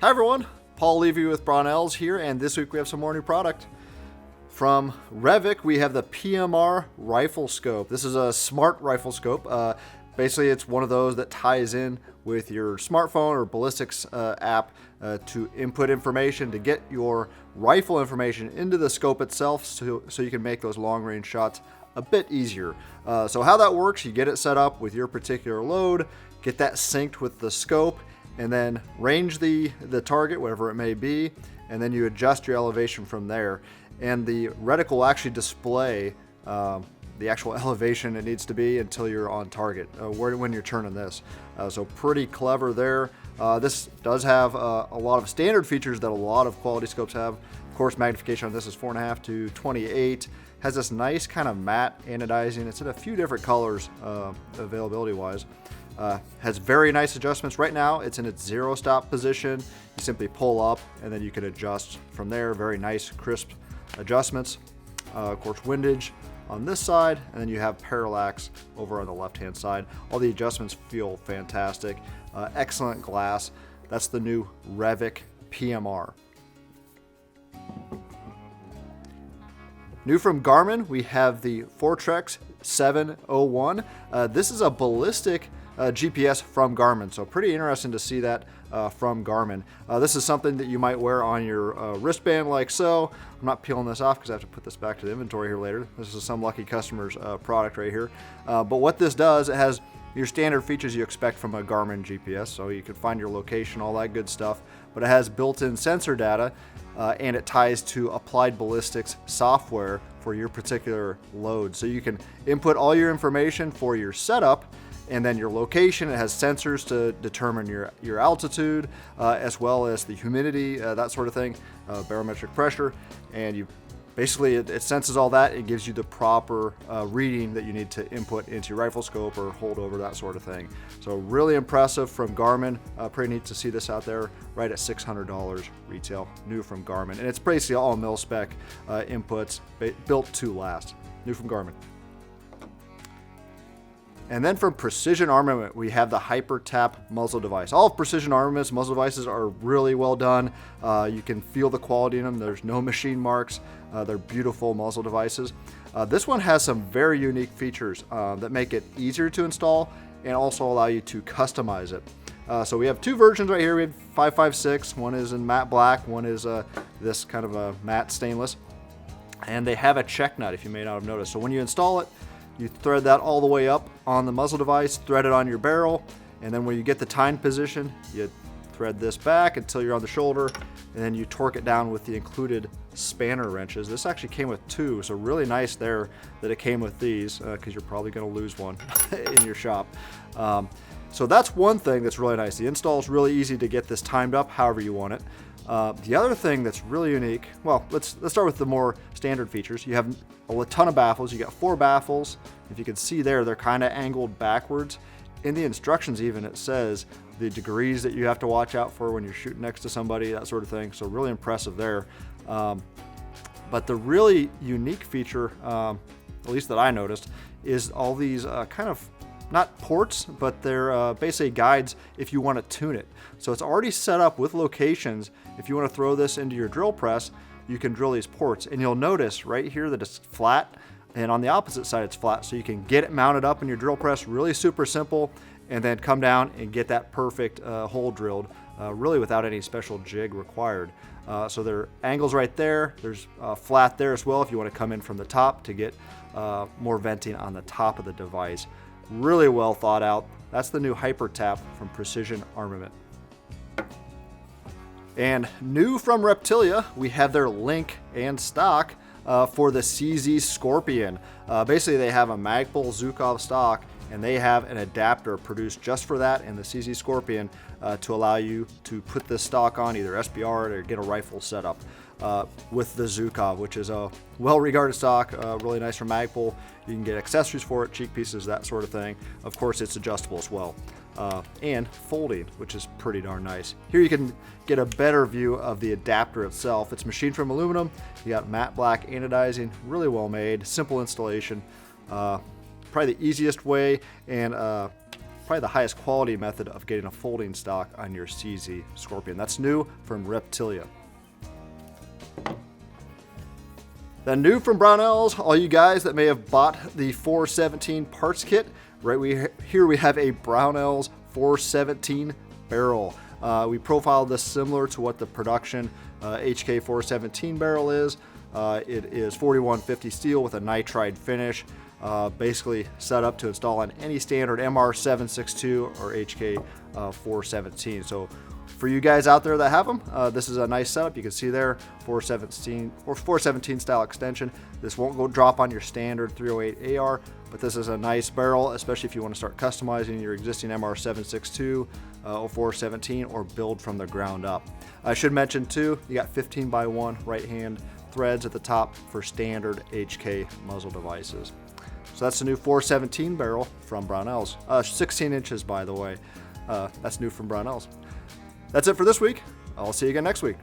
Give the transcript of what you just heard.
Hi everyone, Paul Levy with Brownells here, and this week we have some more new product. From Revic, we have the PMR Riflescope. This is a smart riflescope. Basically, it's one of those that ties in with your smartphone or ballistics app to input information to get your rifle information into the scope itself so you can make those long-range shots a bit easier. So how that works, you get it set up with your particular load, get that synced with the scope, and then range the target, whatever it may be, and then you adjust your elevation from there. And the reticle will actually display the actual elevation it needs to be until you're on target when you're turning this. So pretty clever there. This does have a lot of standard features that a lot of quality scopes have. Of course, magnification on this is 4.5 to 28. Has this nice kind of matte anodizing. It's in a few different colors availability-wise. Has very nice adjustments. Right now, it's in its zero stop position. You simply pull up and then you can adjust from there. Very nice, crisp adjustments. Of course, windage on this side, and then you have parallax over on the left-hand side. All the adjustments feel fantastic. Excellent glass. That's the new Revic PMR. New from Garmin, we have the ForeTrex 701. This is a ballistic GPS from Garmin, so pretty interesting to see that from Garmin. This is something that you might wear on your wristband like so. I'm not peeling this off because I have to put this back to the inventory here later. This is some lucky customer's product right here. But what this does, it has your standard features you expect from a Garmin GPS, so you can find your location, all that good stuff. But it has built-in sensor data, and it ties to applied ballistics software for your particular load. So you can input all your information for your setup, and then your location. It has sensors to determine your altitude, as well as the humidity, that sort of thing, barometric pressure, and you basically it senses all that. It gives you the proper reading that you need to input into your rifle scope or hold over, that sort of thing. So really impressive from Garmin. Pretty neat to see this out there right at $600 retail, new from Garmin, and it's basically all mil spec inputs built to last. New from Garmin. And then from Precision Armament, we have the Hypertap muzzle device. All of Precision Armament's muzzle devices are really well done. You can feel the quality in them. There's no machine marks. They're beautiful muzzle devices. This one has some very unique features that make it easier to install and also allow you to customize it. So we have two versions right here. We have 556. One is in matte black. One is this kind of a matte stainless. And they have a check nut, if you may not have noticed. So when you install it, you thread that all the way up on the muzzle device, thread it on your barrel, and then when you get the tined position, you thread this back until you're on the shoulder, and then you torque it down with the included spanner wrenches. This actually came with two, so really nice there that it came with these, because you're probably going to lose one in your shop. So that's one thing that's really nice. The install is really easy to get this timed up however you want it. The other thing that's really unique, well, let's start with the more standard features. You have a ton of baffles. You got 4 baffles. If you can see there, they're kind of angled backwards. In the instructions even, it says the degrees that you have to watch out for when you're shooting next to somebody, that sort of thing. So really impressive there. But the really unique feature, at least that I noticed, is all these kind of not ports, but they're basically guides if you want to tune it. So it's already set up with locations. If you want to throw this into your drill press, you can drill these ports. And you'll notice right here that it's flat, and on the opposite side it's flat. So you can get it mounted up in your drill press, really super simple, and then come down and get that perfect hole drilled, really without any special jig required. So there are angles right there. There's flat there as well if you want to come in from the top to get more venting on the top of the device. Really well thought out. That's the new Hypertap from Precision Armament. And new from Reptillia, we have their link and stock for the CZ Scorpion. Basically, they have a Magpul Zhukov stock, and they have an adapter produced just for that in the CZ Scorpion to allow you to put this stock on either SBR or get a rifle setup with the Zhukov, which is a well-regarded stock, really nice from Magpul. You can get accessories for it, cheek pieces, that sort of thing. Of course, it's adjustable as well. And folding, which is pretty darn nice. Here you can get a better view of the adapter itself. It's machined from aluminum. You got matte black anodizing, really well made, simple installation. Probably the easiest way and probably the highest quality method of getting a folding stock on your CZ Scorpion. That's new from Reptillia. Then new from Brownells, all you guys that may have bought the 417 parts kit, right here we have a Brownells 417 barrel. We profiled this similar to what the production HK417 barrel is. It is 4150 steel with a nitride finish, basically set up to install on any standard MR762 or HK417. So for you guys out there that have them, this is a nice setup. You can see there 417 style extension. This won't drop on your standard 308 AR, but this is a nice barrel, especially if you want to start customizing your existing MR762 or 417 or build from the ground up. I should mention too, you got 15x1 right hand threads at the top for standard HK muzzle devices. So that's the new 417 barrel from Brownells. 16 inches, by the way. That's new from Brownells. That's it for this week. I'll see you again next week.